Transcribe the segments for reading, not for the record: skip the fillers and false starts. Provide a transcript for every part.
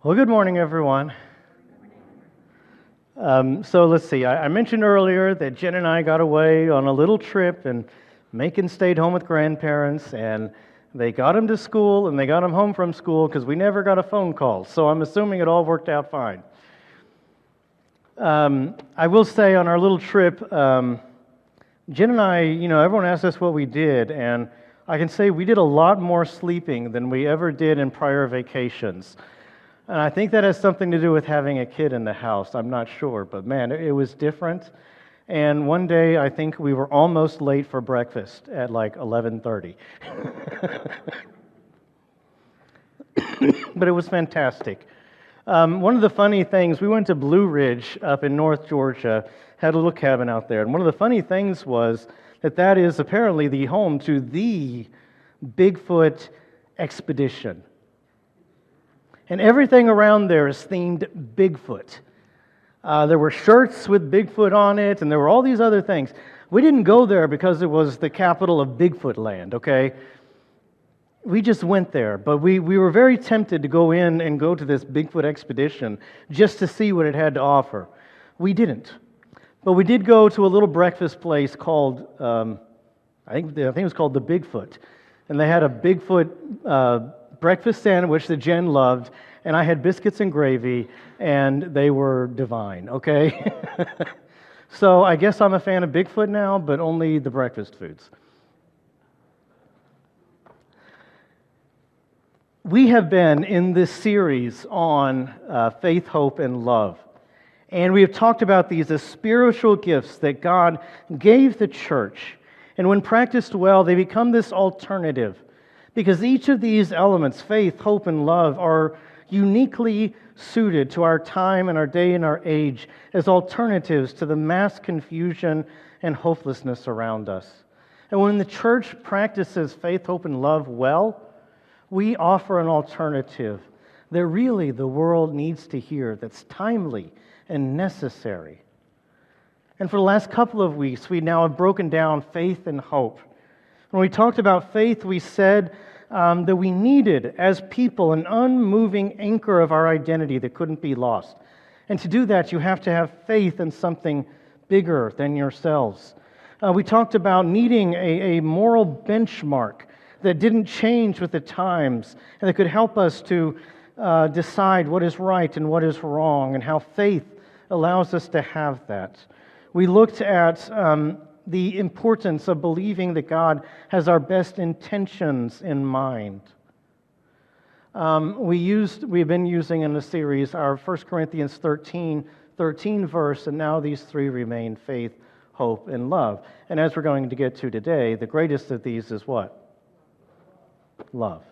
Well, good morning, everyone. So let's see. I mentioned earlier that Jen and I got away on a little trip, and Macon stayed home with grandparents, and they got him to school, and they got him home from school because we never got a phone call. So I'm assuming it all worked out fine. I will say on our little trip, Jen and I, everyone asked us what we did, and I can say we did a lot more sleeping than we ever did in prior vacations. And I think that has something to do with having a kid in the house. I'm not sure, but man, it was different. And one day, I think we were almost late for breakfast at like 11:30. But it was fantastic. One of the funny things, we went to Blue Ridge up in North Georgia, had a little cabin out there. And one of the funny things was that is apparently the home to the Bigfoot expedition. And everything around there is themed Bigfoot. There were shirts with Bigfoot on it, and there were all these other things. We didn't go there because it was the capital of Bigfoot land, okay? We just went there, but we were very tempted to go in and go to this Bigfoot expedition just to see what it had to offer. We didn't. But we did go to a little breakfast place called, I think it was called the Bigfoot. And they had a Bigfoot breakfast sandwich that Jen loved, and I had biscuits and gravy, and they were divine, okay? So I guess I'm a fan of Bigfoot now, but only the breakfast foods. We have been in this series on faith, hope, and love. And we have talked about these as spiritual gifts that God gave the church. And when practiced well, they become this alternative. Because each of these elements, faith, hope, and love, are uniquely suited to our time and our day and our age as alternatives to the mass confusion and hopelessness around us. And when the church practices faith, hope, and love well, we offer an alternative that really the world needs to hear, that's timely and necessary. And for the last couple of weeks, we now have broken down faith and hope. When we talked about faith, we said that we needed, as people, an unmoving anchor of our identity that couldn't be lost. And to do that, you have to have faith in something bigger than yourselves. We talked about needing a moral benchmark that didn't change with the times and that could help us to decide what is right and what is wrong, and how faith allows us to have that. We looked at the importance of believing that God has our best intentions in mind. We've been using in the series our 1 Corinthians 13 verse, and now these three remain: faith, hope, and love. And as we're going to get to today, the greatest of these is what? Love.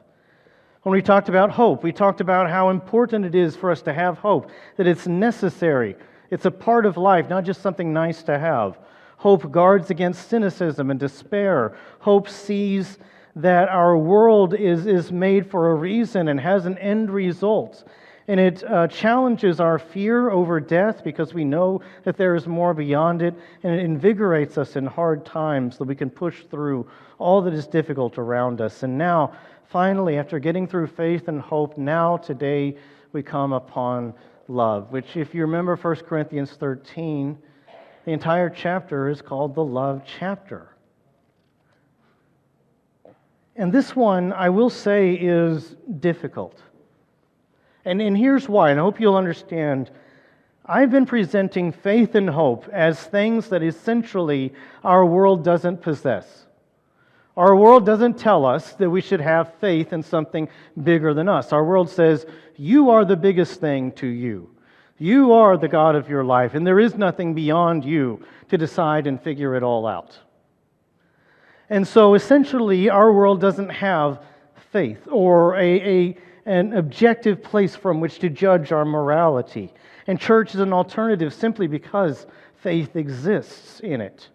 When we talked about hope, we talked about how important it is for us to have hope, that it's necessary. It's a part of life, not just something nice to have. Hope guards against cynicism and despair. Hope sees that our world is made for a reason and has an end result. And it challenges our fear over death because we know that there is more beyond it, and it invigorates us in hard times so that we can push through all that is difficult around us. And now, finally, after getting through faith and hope, now today we come upon love, which, if you remember 1 Corinthians 13, the entire chapter is called the love chapter. And this one, I will say, is difficult. And here's why, and I hope you'll understand. I've been presenting faith and hope as things that essentially our world doesn't possess. Our world doesn't tell us that we should have faith in something bigger than us. Our world says, you are the biggest thing to you. You are the God of your life, and there is nothing beyond you to decide and figure it all out. And so essentially, our world doesn't have faith or an objective place from which to judge our morality. And church is an alternative simply because faith exists in it.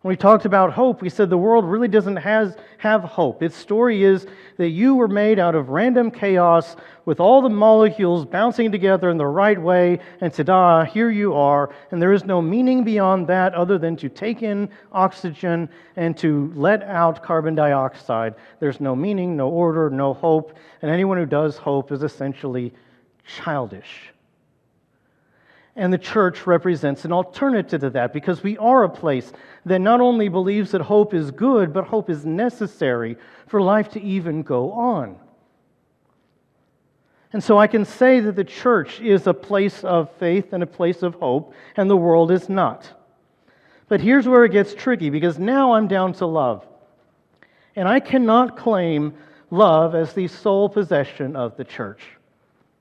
When we talked about hope, we said the world really doesn't have hope. Its story is that you were made out of random chaos with all the molecules bouncing together in the right way, and ta-da, here you are, and there is no meaning beyond that other than to take in oxygen and to let out carbon dioxide. There's no meaning, no order, no hope, and anyone who does hope is essentially childish. And the church represents an alternative to that, because we are a place that not only believes that hope is good, but hope is necessary for life to even go on. And so I can say that the church is a place of faith and a place of hope, and the world is not. But here's where it gets tricky, because now I'm down to love. And I cannot claim love as the sole possession of the church.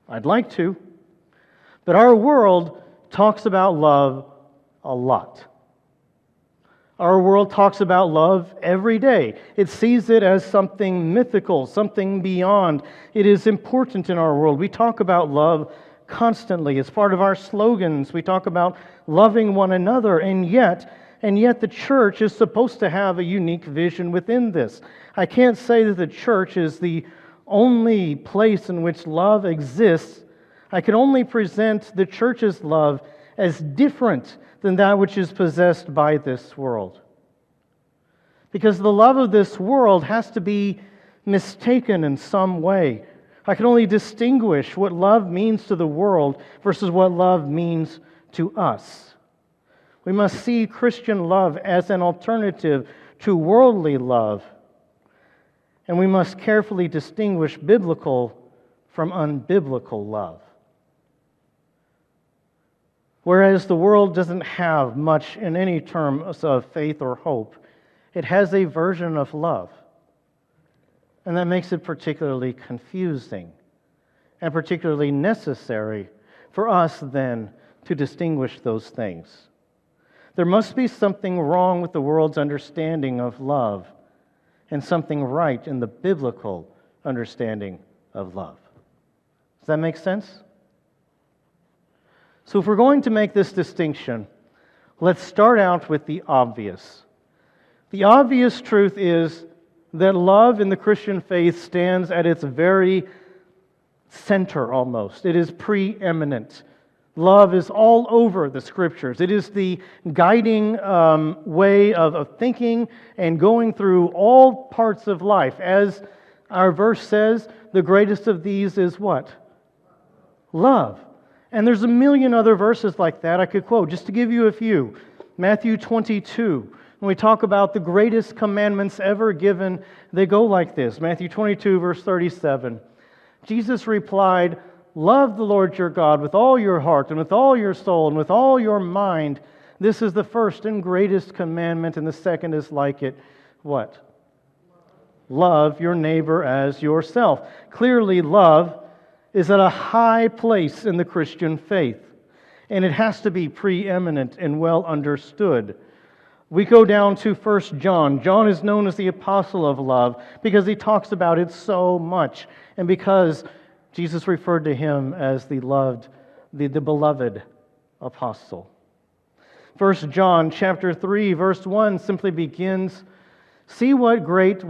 I'd like to, but our world talks about love a lot. Our world talks about love every day. It sees it as something mythical, something beyond. It is important in our world. We talk about love constantly. It's part of our slogans. We talk about loving one another, and yet the church is supposed to have a unique vision within this. I can't say that the church is the only place in which love exists. I can only present the church's love as different than that which is possessed by this world. Because the love of this world has to be mistaken in some way. I can only distinguish what love means to the world versus what love means to us. We must see Christian love as an alternative to worldly love. And we must carefully distinguish biblical from unbiblical love. Whereas the world doesn't have much in any terms of faith or hope, it has a version of love. And that makes it particularly confusing and particularly necessary for us then to distinguish those things. There must be something wrong with the world's understanding of love and something right in the biblical understanding of love. Does that make sense? So if we're going to make this distinction, let's start out with the obvious. The obvious truth is that love in the Christian faith stands at its very center almost. It is preeminent. Love is all over the Scriptures. It is the guiding way of thinking and going through all parts of life. As our verse says, the greatest of these is what? Love. And there's a million other verses like that I could quote, just to give you a few. Matthew 22, when we talk about the greatest commandments ever given, they go like this. Matthew 22, verse 37. Jesus replied, "Love the Lord your God with all your heart and with all your soul and with all your mind. This is the first and greatest commandment, and the second is like it." What? Love your neighbor as yourself. Clearly, love is at a high place in the Christian faith, and it has to be preeminent and well understood. We go down to 1 John. John is known as the apostle of love because he talks about it so much, and because Jesus referred to him as the beloved apostle. 1 John chapter 3, verse 1 simply begins, "See what great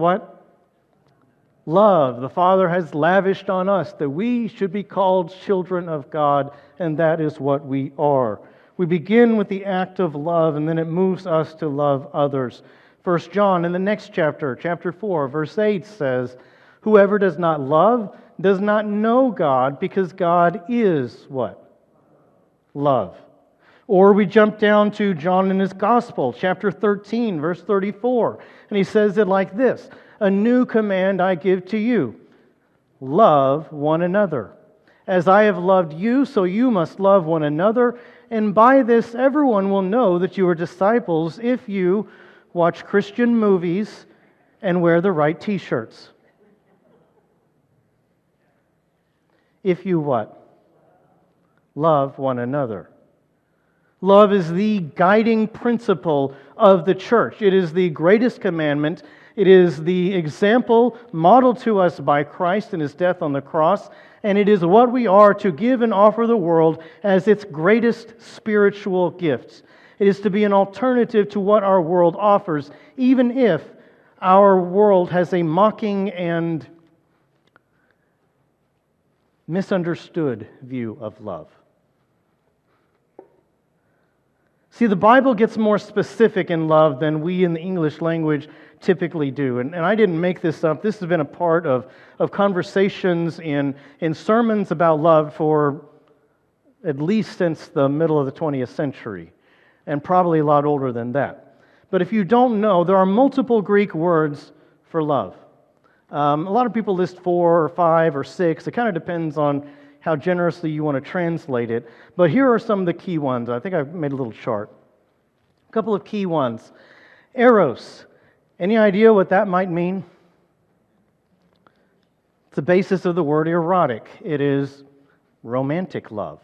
love the Father has lavished on us, that we should be called children of God, and that is what we are." We begin with the act of love, and then it moves us to love others. 1 John, in the next chapter, chapter 4, verse 8 says, "Whoever does not love does not know God, because God is" what? Love. Or we jump down to John in his Gospel, chapter 13, verse 34, and he says it like this, "A new command I give to you, love one another. As I have loved you, so you must love one another, and by this everyone will know that you are disciples if you watch Christian movies and wear the right t-shirts." If you what? Love one another. Love is the guiding principle of the church. It is the greatest commandment. It is the example modeled to us by Christ and His death on the cross, and it is what we are to give and offer the world as its greatest spiritual gift. It is to be an alternative to what our world offers, even if our world has a mocking and misunderstood view of love. See, the Bible gets more specific in love than we in the English language typically do. And I didn't make this up. This has been a part of conversations in sermons about love for at least since the middle of the 20th century, and probably a lot older than that. But if you don't know, there are multiple Greek words for love. A lot of people list 4 or 5 or 6. It kind of depends on how generously you want to translate it. But here are some of the key ones. I think I've made a little chart. A couple of key ones. Eros. Any idea what that might mean? It's the basis of the word erotic. It is romantic love.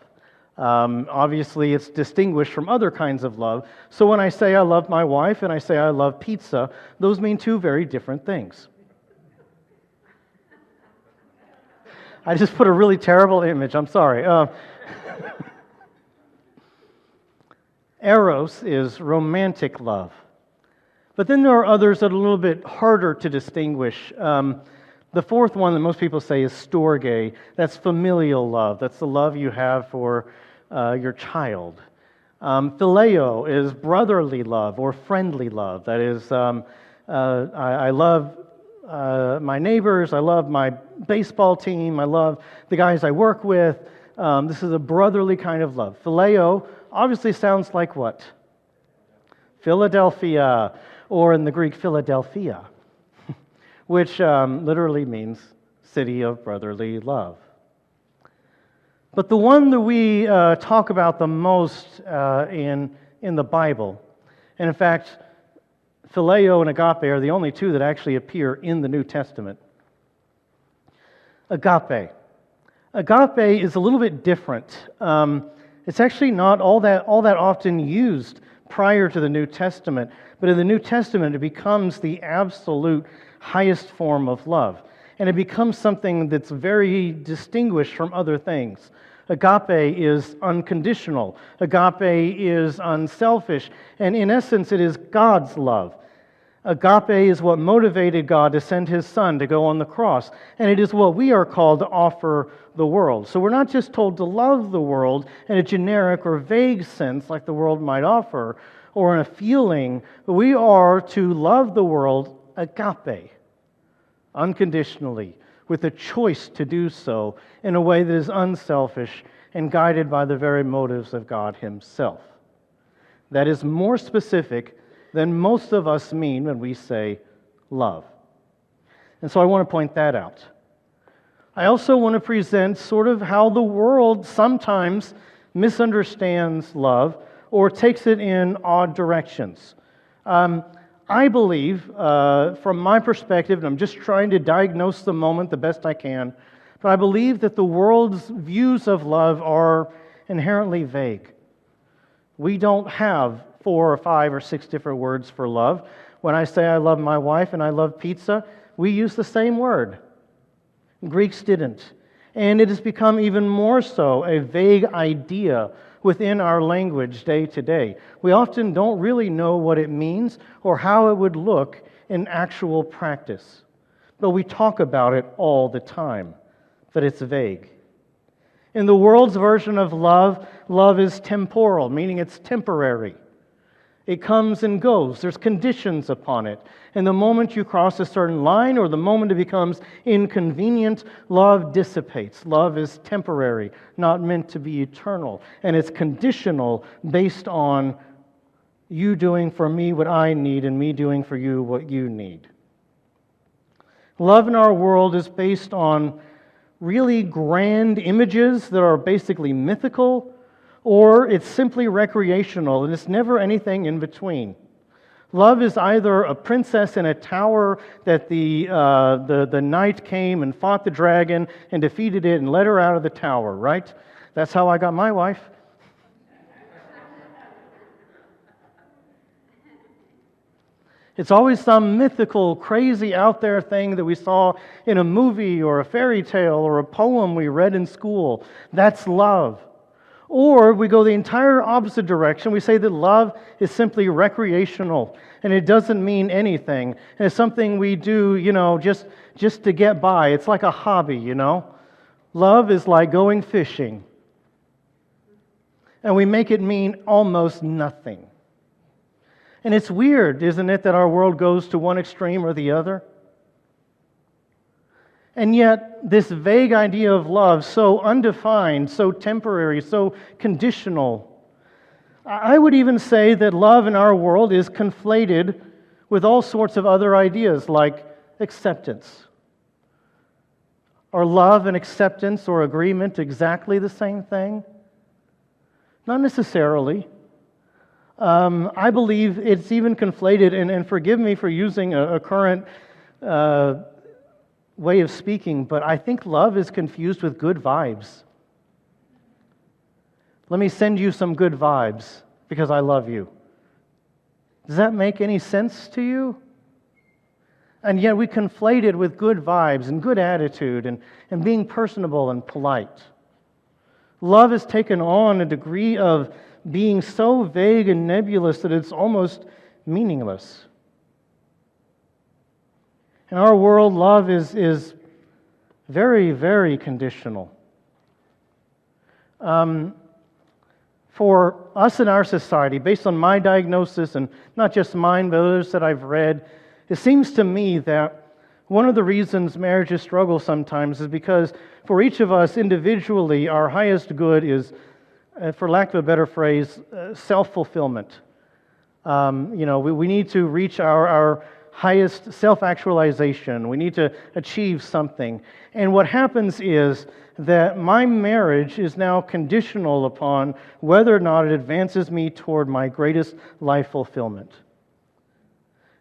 Obviously, it's distinguished from other kinds of love. So when I say I love my wife and I say I love pizza, those mean two very different things. I just put a really terrible image. I'm sorry. Eros is romantic love. But then there are others that are a little bit harder to distinguish. The fourth one that most people say is storge. That's familial love. That's the love you have for your child. Phileo is brotherly love or friendly love. That is, I love my neighbors, I love my baseball team, I love the guys I work with. This is a brotherly kind of love. Phileo obviously sounds like what? Philadelphia, or in the Greek, Philadelphia, which literally means city of brotherly love. But the one that we talk about the most in the Bible, and in fact, Phileo and agape are the only two that actually appear in the New Testament. Agape. Agape is a little bit different. It's actually not all that often used prior to the New Testament, but in the New Testament it becomes the absolute highest form of love, and it becomes something that's very distinguished from other things. Agape is unconditional. Agape is unselfish, and in essence it is God's love. Agape is what motivated God to send His Son to go on the cross, and it is what we are called to offer the world. So we're not just told to love the world in a generic or vague sense like the world might offer, or in a feeling, but we are to love the world agape, unconditionally, with a choice to do so in a way that is unselfish and guided by the very motives of God Himself. That is more specific than most of us mean when we say love. And so I want to point that out. I also want to present sort of how the world sometimes misunderstands love or takes it in odd directions. I believe, from my perspective, and I'm just trying to diagnose the moment the best I can, but I believe that the world's views of love are inherently vague. We don't have 4 or 5 or 6 different words for love. When I say I love my wife and I love pizza, we use the same word. Greeks didn't. And it has become even more so a vague idea within our language day to day. We often don't really know what it means or how it would look in actual practice. But we talk about it all the time, but it's vague. In the world's version of love, love is temporal, meaning it's temporary. It comes and goes. There's conditions upon it. And the moment you cross a certain line or the moment it becomes inconvenient, love dissipates. Love is temporary, not meant to be eternal. And it's conditional based on you doing for me what I need and me doing for you what you need. Love in our world is based on really grand images that are basically mythical, or it's simply recreational, and it's never anything in between. Love is either a princess in a tower that the knight came and fought the dragon and defeated it and let her out of the tower, right? That's how I got my wife. It's always some mythical, crazy, out there thing that we saw in a movie or a fairy tale or a poem we read in school. That's love. Or we go the entire opposite direction. We say that love is simply recreational and it doesn't mean anything. And it's something we do, just to get by. It's like a hobby, Love is like going fishing. And we make it mean almost nothing. And it's weird, isn't it, that our world goes to one extreme or the other? And yet, this vague idea of love, so undefined, so temporary, so conditional, I would even say that love in our world is conflated with all sorts of other ideas like acceptance. Are love and acceptance or agreement exactly the same thing? Not necessarily. I believe it's even conflated, and forgive me for using a current way of speaking, but I think love is confused with good vibes. Let me send you some good vibes because I love you. Does that make any sense to you? And yet we conflate it with good vibes and good attitude and being personable and polite. Love has taken on a degree of being so vague and nebulous that it's almost meaningless. In our world, love is very, very conditional. For us in our society, based on my diagnosis, and not just mine, but others that I've read, it seems to me that one of the reasons marriages struggle sometimes is because for each of us individually, our highest good is, for lack of a better phrase, self-fulfillment. We need to reach our highest self-actualization. We need to achieve something. And what happens is that my marriage is now conditional upon whether or not it advances me toward my greatest life fulfillment.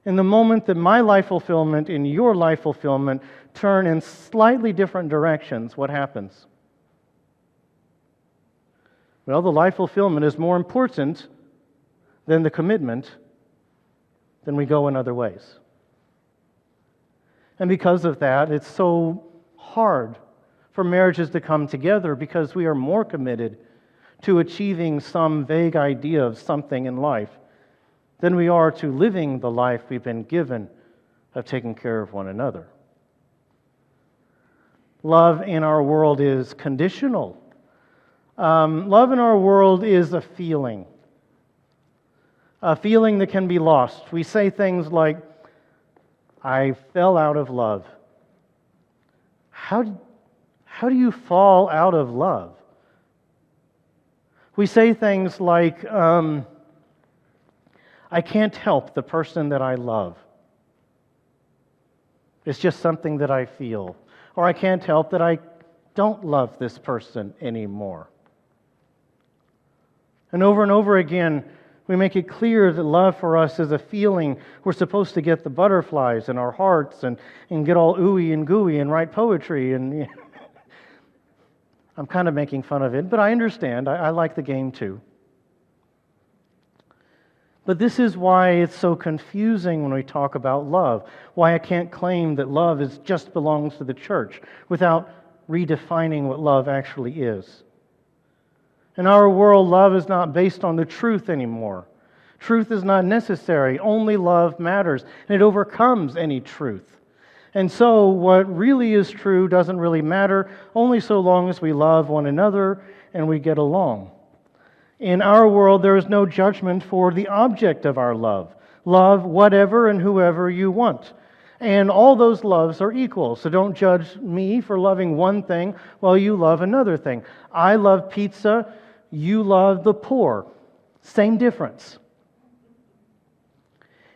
In the moment that my life fulfillment and your life fulfillment turn in slightly different directions, what happens? Well, the life fulfillment is more important than the commitment, then we go in other ways. And because of that, it's so hard for marriages to come together because we are more committed to achieving some vague idea of something in life than we are to living the life we've been given of taking care of one another. Love in our world is conditional. Love in our world is a feeling that can be lost. We say things like, I fell out of love. How do you fall out of love? We say things like, I can't help the person that I love. It's just something that I feel. Or I can't help that I don't love this person anymore. And over again, we make it clear that love for us is a feeling. We're supposed to get the butterflies in our hearts and get all ooey and gooey and write poetry. And I'm kind of making fun of it, but I understand. I like the game too. But this is why it's so confusing when we talk about love. Why I can't claim that love just belongs to the church without redefining what love actually is. In our world, love is not based on the truth anymore. Truth is not necessary. Only love matters, and it overcomes any truth. And so what really is true doesn't really matter, only so long as we love one another and we get along. In our world, there is no judgment for the object of our love. Love whatever and whoever you want. And all those loves are equal. So don't judge me for loving one thing while you love another thing. I love pizza. You love the poor. Same difference.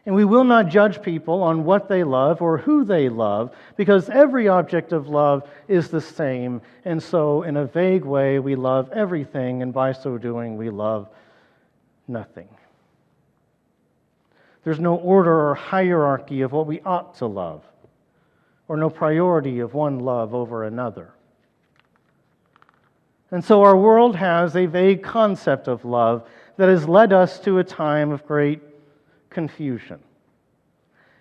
And we will not judge people on what they love or who they love, because every object of love is the same. And so, in a vague way, we love everything, and by so doing, we love nothing. There's no order or hierarchy of what we ought to love, or no priority of one love over another. And so our world has a vague concept of love that has led us to a time of great confusion.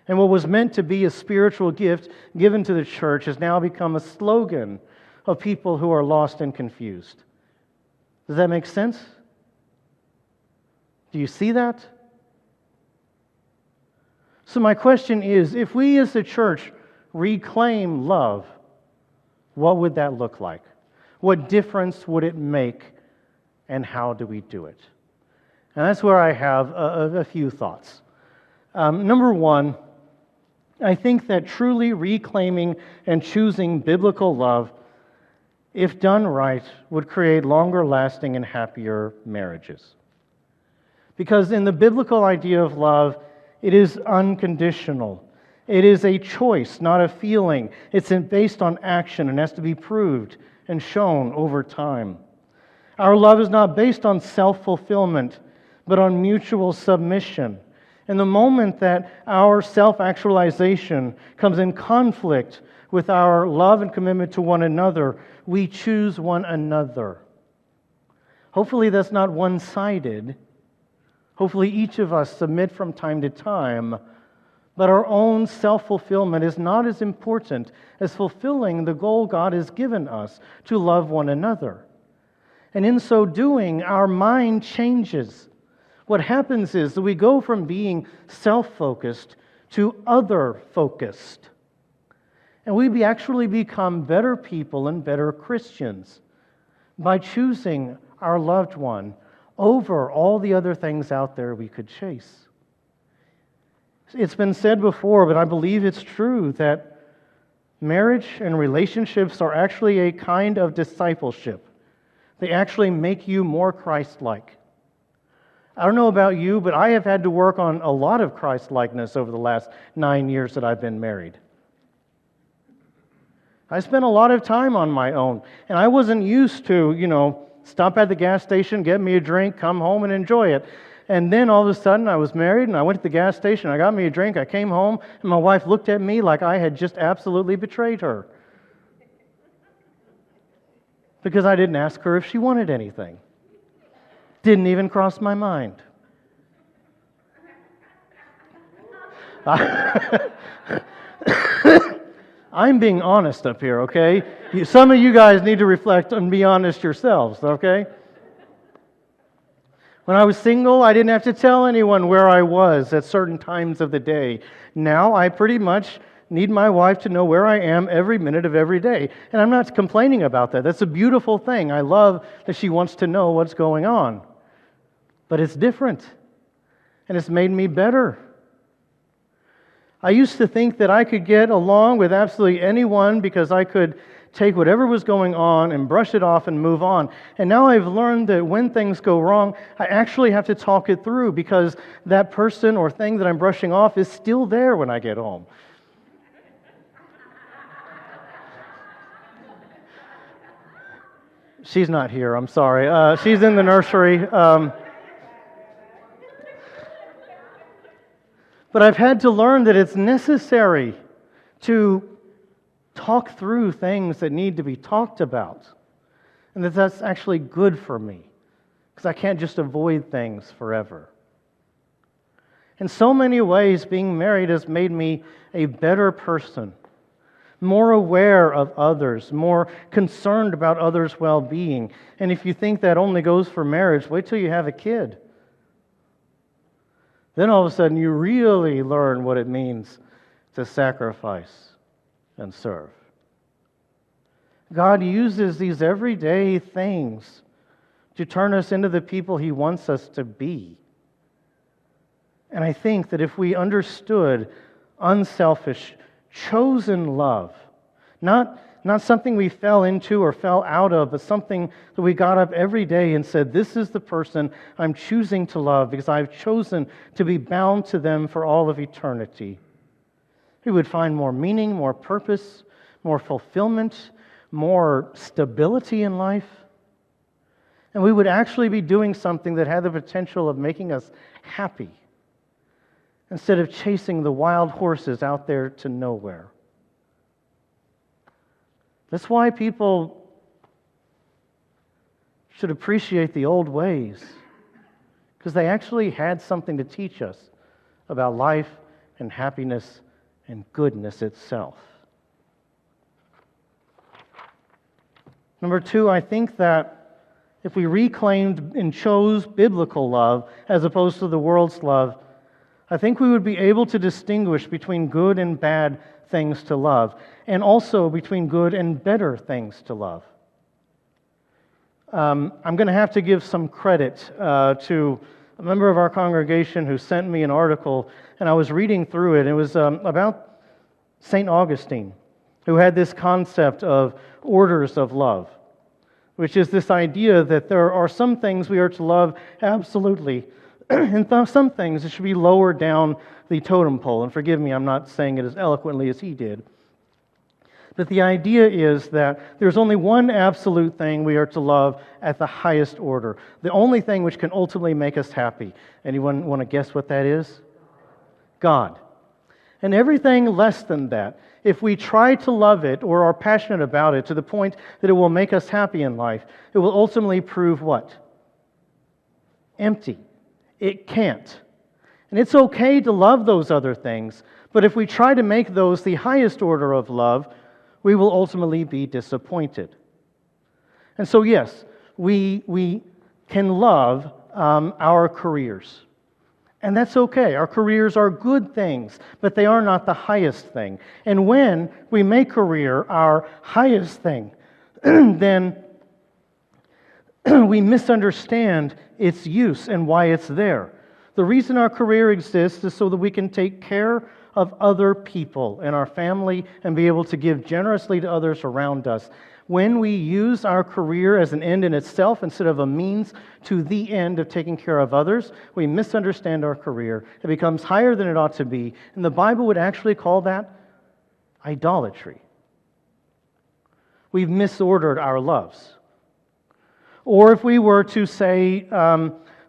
And what was meant to be a spiritual gift given to the church has now become a slogan of people who are lost and confused. Does that make sense? Do you see that? So my question is, if we as a church reclaim love, what would that look like? What difference would it make, and how do we do it? And that's where I have a few thoughts. Number one, I think that truly reclaiming and choosing biblical love, if done right, would create longer lasting and happier marriages. Because in the biblical idea of love, it is unconditional. It is a choice, not a feeling. It's based on action and has to be proved and shown over time. Our love is not based on self-fulfillment, but on mutual submission. And the moment that our self-actualization comes in conflict with our love and commitment to one another, we choose one another. Hopefully that's not one-sided. Hopefully each of us submit from time to time, but our own self-fulfillment is not as important as fulfilling the goal God has given us to love one another. And in so doing, our mind changes. What happens is that we go from being self-focused to other-focused. And we actually become better people and better Christians by choosing our loved one over all the other things out there we could chase. It's been said before, but I believe it's true, that marriage and relationships are actually a kind of discipleship. They actually make you more Christ-like. I don't know about you, but I have had to work on a lot of Christ-likeness over the last 9 years that I've been married. I spent a lot of time on my own, and I wasn't used to, stop at the gas station, get me a drink, come home and enjoy it. And then all of a sudden I was married and I went to the gas station, I got me a drink, I came home, and my wife looked at me like I had just absolutely betrayed her. Because I didn't ask her if she wanted anything. Didn't even cross my mind. I'm being honest up here, okay? Some of you guys need to reflect and be honest yourselves, okay? When I was single, I didn't have to tell anyone where I was at certain times of the day. Now, I pretty much need my wife to know where I am every minute of every day. And I'm not complaining about that. That's a beautiful thing. I love that she wants to know what's going on. But it's different. And it's made me better. I used to think that I could get along with absolutely anyone because I could take whatever was going on and brush it off and move on. And now I've learned that when things go wrong, I actually have to talk it through because that person or thing that I'm brushing off is still there when I get home. She's not here, I'm sorry. She's in the nursery. But I've had to learn that it's necessary to talk through things that need to be talked about. And that's actually good for me, because I can't just avoid things forever. In so many ways, being married has made me a better person, more aware of others, more concerned about others' well-being. And if you think that only goes for marriage, wait till you have a kid. Then all of a sudden you really learn what it means to sacrifice and serve. God uses these everyday things to turn us into the people He wants us to be. And I think that if we understood unselfish, chosen love, not something we fell into or fell out of, but something that we got up every day and said, this is the person I'm choosing to love because I've chosen to be bound to them for all of eternity. We would find more meaning, more purpose, more fulfillment, more stability in life. And we would actually be doing something that had the potential of making us happy instead of chasing the wild horses out there to nowhere. That's why people should appreciate the old ways, because they actually had something to teach us about life and happiness and goodness itself. Number two, I think that if we reclaimed and chose biblical love as opposed to the world's love, I think we would be able to distinguish between good and bad things to love, and also between good and better things to love. I'm going to have to give some credit to a member of our congregation who sent me an article, and I was reading through it. It was about St. Augustine, who had this concept of orders of love, which is this idea that there are some things we are to love absolutely, and some things that should be lower down the totem pole. And forgive me, I'm not saying it as eloquently as he did. But the idea is that there's only one absolute thing we are to love at the highest order. The only thing which can ultimately make us happy. Anyone want to guess what that is? God. And everything less than that, if we try to love it or are passionate about it to the point that it will make us happy in life, it will ultimately prove what? Empty. It can't. And it's okay to love those other things, but if we try to make those the highest order of love, we will ultimately be disappointed. And so, yes, we can love our careers. And that's okay. Our careers are good things, but they are not the highest thing. And when we make career our highest thing, then we misunderstand its use and why it's there. The reason our career exists is so that we can take care of other people and our family and be able to give generously to others around us. When we use our career as an end in itself instead of a means to the end of taking care of others, we misunderstand our career. It becomes higher than it ought to be. And the Bible would actually call that idolatry. We've misordered our loves. Or if we were to say,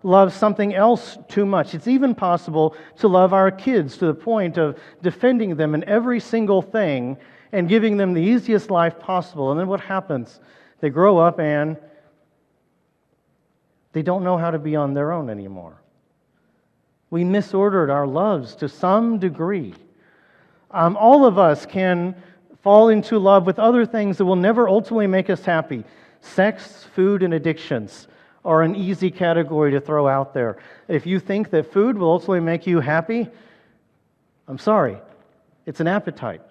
love something else too much. It's even possible to love our kids to the point of defending them in every single thing and giving them the easiest life possible. And then what happens? They grow up and they don't know how to be on their own anymore. We misordered our loves to some degree. All of us can fall into love with other things that will never ultimately make us happy. Sex, food, and addictions are an easy category to throw out there. If you think that food will ultimately make you happy, I'm sorry. It's an appetite.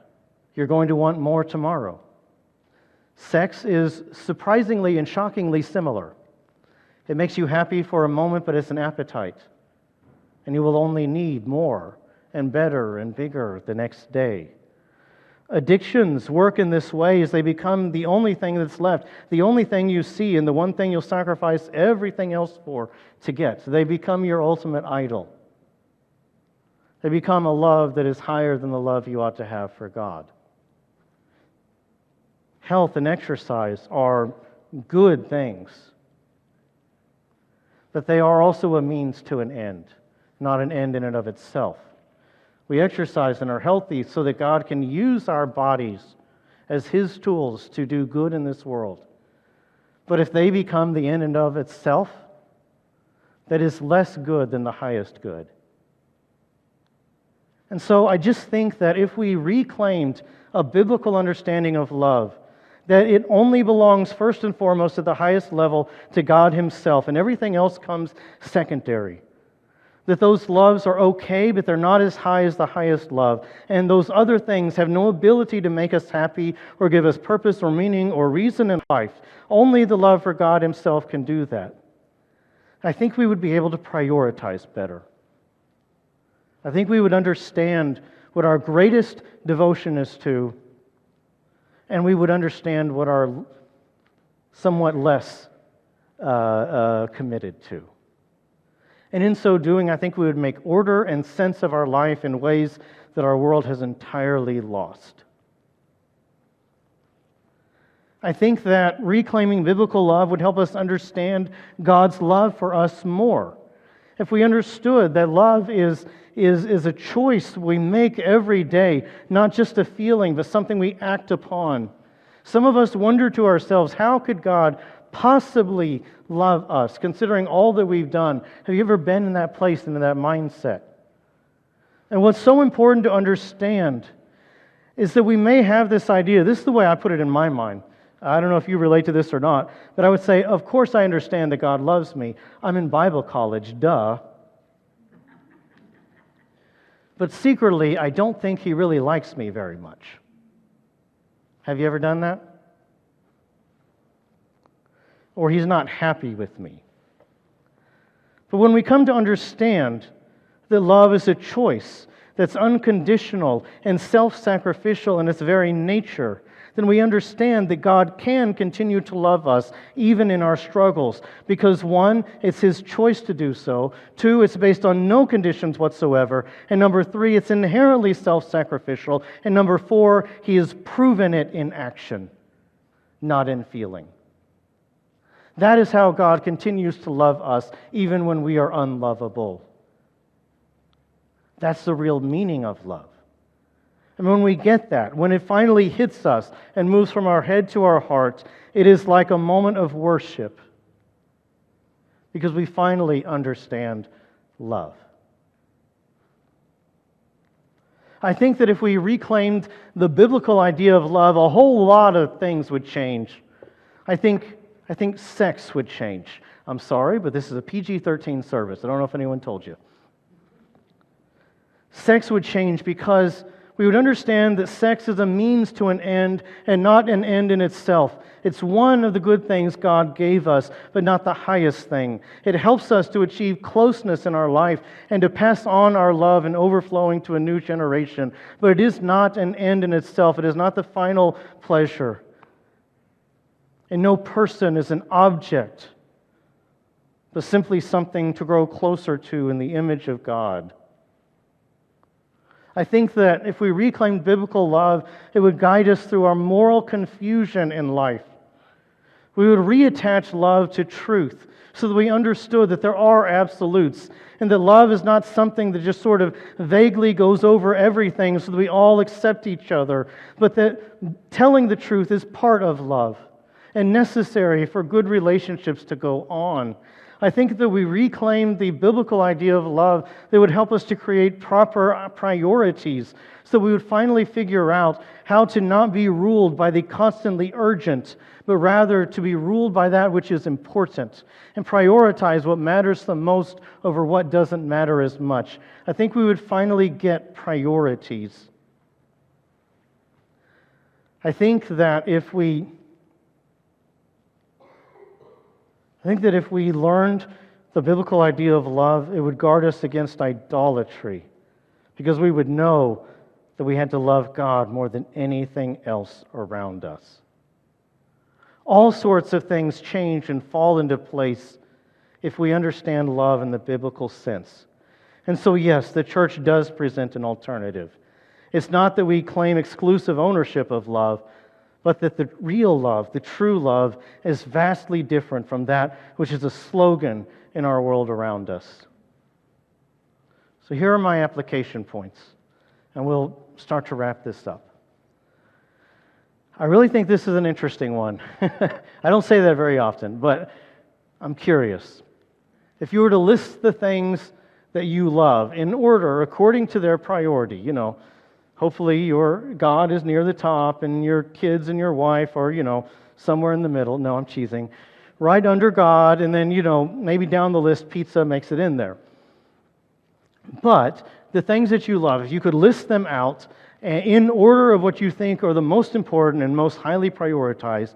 You're going to want more tomorrow. Sex is surprisingly and shockingly similar. It makes you happy for a moment, but it's an appetite. And you will only need more and better and bigger the next day. Addictions work in this way as they become the only thing that's left, the only thing you see, and the one thing you'll sacrifice everything else for to get. So they become your ultimate idol. They become a love that is higher than the love you ought to have for God. Health and exercise are good things, but they are also a means to an end, not an end in and of itself. We exercise and are healthy so that God can use our bodies as His tools to do good in this world. But if they become the end and of itself, that is less good than the highest good. And so I just think that if we reclaimed a biblical understanding of love, that it only belongs first and foremost at the highest level to God Himself, and everything else comes secondary. That those loves are okay, but they're not as high as the highest love. And those other things have no ability to make us happy or give us purpose or meaning or reason in life. Only the love for God Himself can do that. I think we would be able to prioritize better. I think we would understand what our greatest devotion is to, and we would understand what our somewhat less committed to. And in so doing, I think we would make order and sense of our life in ways that our world has entirely lost. I think that reclaiming biblical love would help us understand God's love for us more. If we understood that love is a choice we make every day, not just a feeling, but something we act upon. Some of us wonder to ourselves, how could God possibly love us, considering all that we've done? Have you ever been in that place and in that mindset? And what's so important to understand is that we may have this idea, this is the way I put it in my mind. I don't know if you relate to this or not, but I would say, of course I understand that God loves me. I'm in Bible college, duh. But secretly, I don't think He really likes me very much. Have you ever done that? Or He's not happy with me. But when we come to understand that love is a choice that's unconditional and self-sacrificial in its very nature, then we understand that God can continue to love us even in our struggles. Because one, it's His choice to do so. Two, it's based on no conditions whatsoever. And number three, it's inherently self-sacrificial. And number four, He has proven it in action, not in feeling. That is how God continues to love us even when we are unlovable. That's the real meaning of love. And when we get that, when it finally hits us and moves from our head to our heart, it is like a moment of worship because we finally understand love. I think that if we reclaimed the biblical idea of love, a whole lot of things would change. I think sex would change. I'm sorry, but this is a PG-13 service. I don't know if anyone told you. Sex would change because we would understand that sex is a means to an end and not an end in itself. It's one of the good things God gave us, but not the highest thing. It helps us to achieve closeness in our life and to pass on our love and overflowing to a new generation. But it is not an end in itself. It is not the final pleasure. And no person is an object, but simply something to grow closer to in the image of God. I think that if we reclaimed biblical love, it would guide us through our moral confusion in life. We would reattach love to truth so that we understood that there are absolutes and that love is not something that just sort of vaguely goes over everything so that we all accept each other, but that telling the truth is part of love and necessary for good relationships to go on. I think that we reclaim the biblical idea of love that would help us to create proper priorities so we would finally figure out how to not be ruled by the constantly urgent, but rather to be ruled by that which is important and prioritize what matters the most over what doesn't matter as much. I think we would finally get priorities. I think that if we learned the biblical idea of love, it would guard us against idolatry because we would know that we had to love God more than anything else around us. All sorts of things change and fall into place if we understand love in the biblical sense. And so, yes, the church does present an alternative. It's not that we claim exclusive ownership of love, but that the real love, the true love, is vastly different from that which is a slogan in our world around us. So here are my application points, and we'll start to wrap this up. I really think this is an interesting one. I don't say that very often, but I'm curious. If you were to list the things that you love in order according to their priority, hopefully your God is near the top and your kids and your wife are, somewhere in the middle. No, I'm cheesing. Right under God, and then, maybe down the list, pizza makes it in there. But the things that you love, if you could list them out in order of what you think are the most important and most highly prioritized,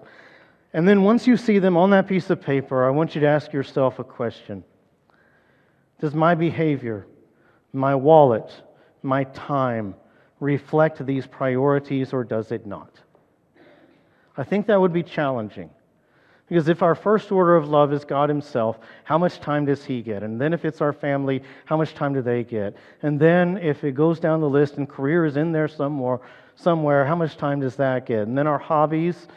and then once you see them on that piece of paper, I want you to ask yourself a question. Does my behavior, my wallet, my time reflect these priorities, or does it not? I think that would be challenging. Because if our first order of love is God Himself, how much time does He get? And then if it's our family, how much time do they get? And then if it goes down the list and career is in there somewhere, how much time does that get? And then our hobbies,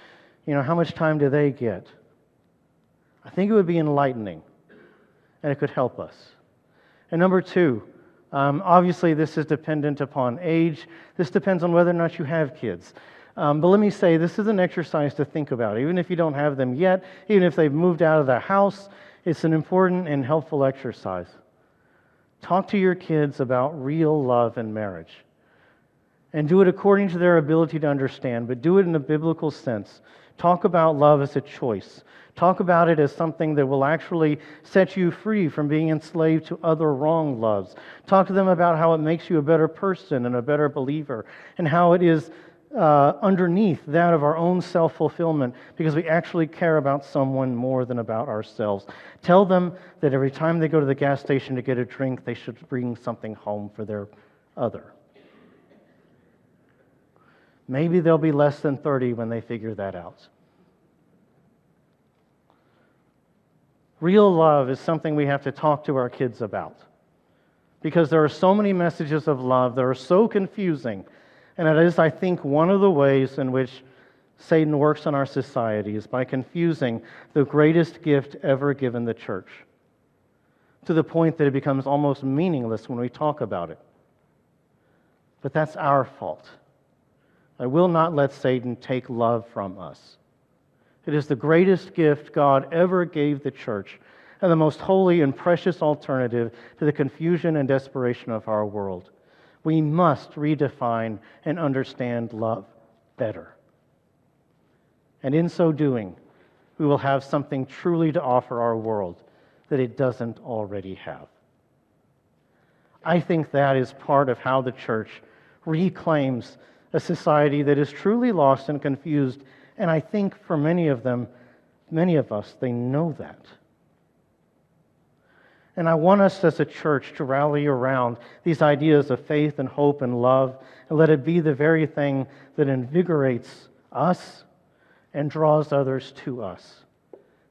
how much time do they get? I think it would be enlightening, and it could help us. And number two, obviously this is dependent upon age. This depends on whether or not you have kids. But let me say, this is an exercise to think about. Even if you don't have them yet, even if they've moved out of the house, it's an important and helpful exercise. Talk to your kids about real love and marriage. And do it according to their ability to understand, but do it in a biblical sense. Talk about love as a choice. Talk about it as something that will actually set you free from being enslaved to other wrong loves. Talk to them about how it makes you a better person and a better believer, and how it is underneath that of our own self-fulfillment because we actually care about someone more than about ourselves. Tell them that every time they go to the gas station to get a drink, they should bring something home for their other. Maybe they'll be less than 30 when they figure that out. Real love is something we have to talk to our kids about because there are so many messages of love that are so confusing. And it is, I think, one of the ways in which Satan works in our society is by confusing the greatest gift ever given the church to the point that it becomes almost meaningless when we talk about it. But that's our fault. I will not let Satan take love from us. It is the greatest gift God ever gave the church and the most holy and precious alternative to the confusion and desperation of our world. We must redefine and understand love better. And in so doing, we will have something truly to offer our world that it doesn't already have. I think that is part of how the church reclaims a society that is truly lost and confused. And I think for many of us, they know that. And I want us as a church to rally around these ideas of faith and hope and love, and let it be the very thing that invigorates us and draws others to us.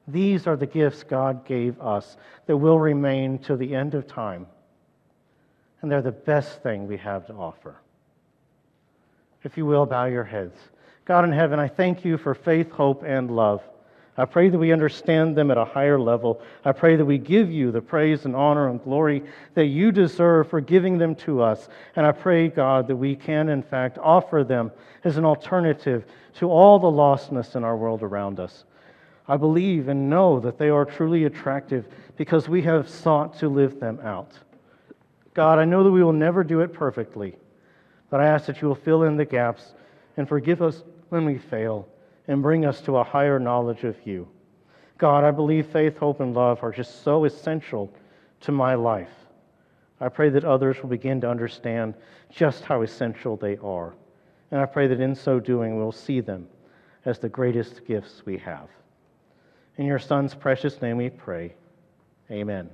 These are the gifts God gave us that will remain to the end of time. And they're the best thing we have to offer. If you will, bow your heads. God in heaven, I thank you for faith, hope, and love. I pray that we understand them at a higher level. I pray that we give you the praise and honor and glory that you deserve for giving them to us. And I pray, God, that we can, in fact, offer them as an alternative to all the lostness in our world around us. I believe and know that they are truly attractive because we have sought to live them out. God, I know that we will never do it perfectly, but I ask that you will fill in the gaps and forgive us when we fail and bring us to a higher knowledge of you. God, I believe faith, hope, and love are just so essential to my life. I pray that others will begin to understand just how essential they are. And I pray that in so doing, we'll see them as the greatest gifts we have. In your Son's precious name we pray. Amen.